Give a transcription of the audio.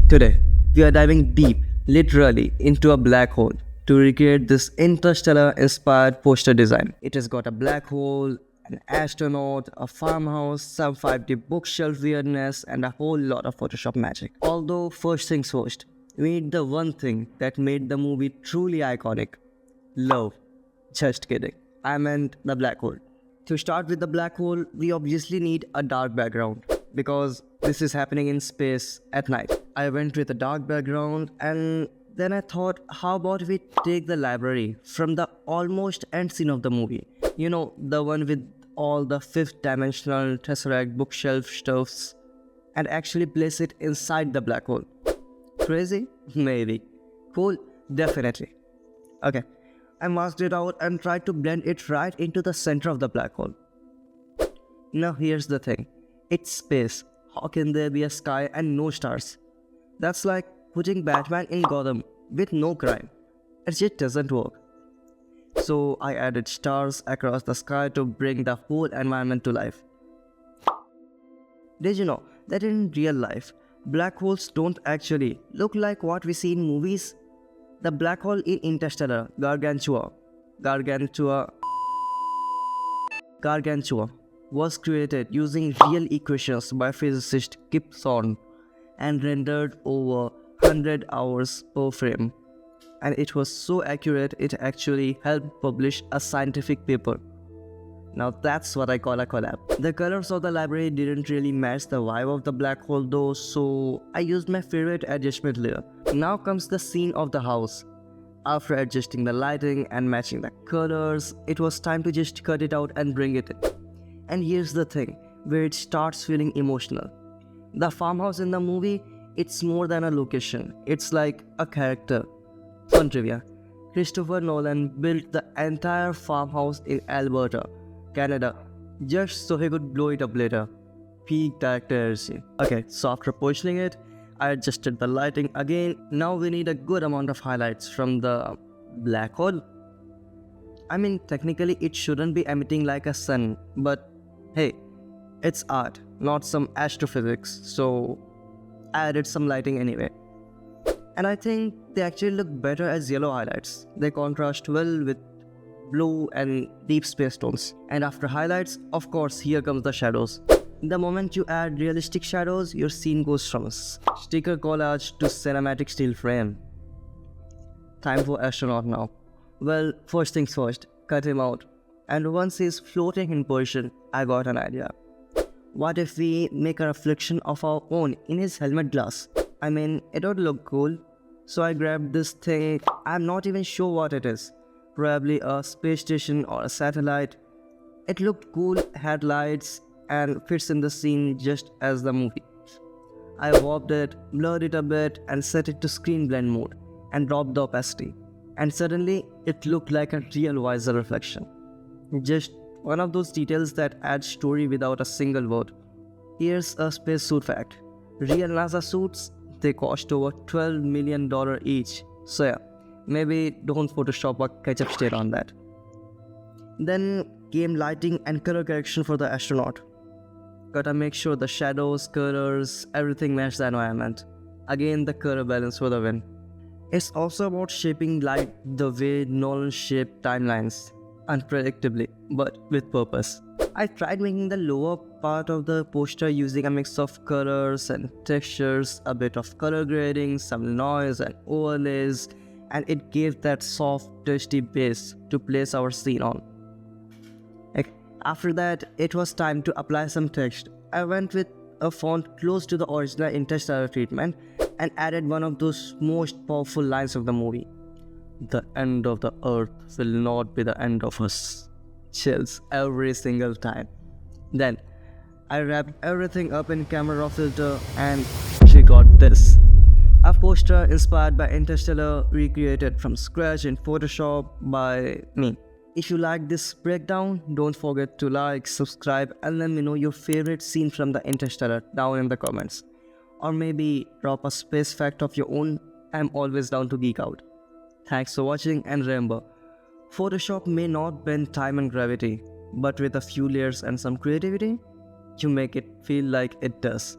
Today, we are diving deep, literally, into a black hole to recreate this interstellar inspired poster design. It has got a black hole, an astronaut, a farmhouse, some 5D bookshelf weirdness, and a whole lot of Photoshop magic. Although, first things first, we need the one thing that made the movie truly iconic: love. Just kidding. I meant the black hole. To start with the black hole, we obviously need a dark background because this is happening in space at night. I went with a dark background and then I thought, how about we take the library from the almost end scene of the movie? You know, the one with all the fifth dimensional tesseract bookshelf stuffs, and actually place it inside the black hole. Crazy? Maybe. Cool? Definitely. Okay. I masked it out and tried to blend it right into the center of the black hole. Now here's the thing. It's space. How can there be a sky and no stars? That's like putting Batman in Gotham with no crime. It just doesn't work. So I added stars across the sky to bring the whole environment to life. Did you know that in real life, black holes don't actually look like what we see in movies? The black hole in Interstellar, Gargantua, was created using real equations by physicist Kip Thorne and rendered over 100 hours per frame. And it was so accurate it actually helped publish a scientific paper. Now that's what I call a collab. The colors of the library didn't really match the vibe of the black hole though, so I used my favorite adjustment layer. Now comes the scene of the house. After adjusting the lighting and matching the colors, it was time to just cut it out and bring it in. And here's the thing, where it starts feeling emotional. The farmhouse in the movie, it's more than a location, it's like a character. Fun trivia, Christopher Nolan built the entire farmhouse in Alberta, Canada, just so he could blow it up later. Peak directorship. Okay, so after positioning it, I adjusted the lighting again. Now we need a good amount of highlights from the black hole. I mean, technically it shouldn't be emitting like a sun, but hey, it's art, not some astrophysics, so I added some lighting anyway. And I think they actually look better as yellow highlights. They contrast well with blue and deep space tones. And after highlights, of course, here comes the shadows. The moment you add realistic shadows, your scene goes from sticker collage to cinematic still frame. Time for astronaut now. Well, first things first, cut him out. And once he's floating in position, I got an idea. What if we make a reflection of our own in his helmet glass? I mean, it would look cool. So I grabbed this thing, I'm not even sure what it is. Probably a space station or a satellite. It looked cool, had lights, and fits in the scene just as the movie. I warped it, blurred it a bit, and set it to screen blend mode, and dropped the opacity. And suddenly, it looked like a real visor reflection. Just one of those details that adds story without a single word. Here's a spacesuit fact. Real NASA suits, they cost over $12 million each. So yeah, maybe don't Photoshop a ketchup stain on that. Then came lighting and color correction for the astronaut. Gotta make sure the shadows, colors, everything match the environment. Again, the color balance for the win. It's also about shaping light the way Nolan shaped timelines, unpredictably, but with purpose. I tried making the lower part of the poster using a mix of colors and textures, a bit of color grading, some noise and overlays, and it gave that soft, dusty base to place our scene on. After that, it was time to apply some text. I went with a font close to the original Interstellar treatment and added one of those most powerful lines of the movie. The end of the earth will not be the end of us. Chills every single time. Then, I wrapped everything up in camera raw filter and she got this. A poster inspired by Interstellar, recreated from scratch in Photoshop by me. If you like this breakdown, don't forget to like, subscribe, and let me know your favorite scene from the Interstellar down in the comments. Or maybe drop a space fact of your own. I'm always down to geek out. Thanks for watching, and remember, Photoshop may not bend time and gravity, but with a few layers and some creativity, you make it feel like it does.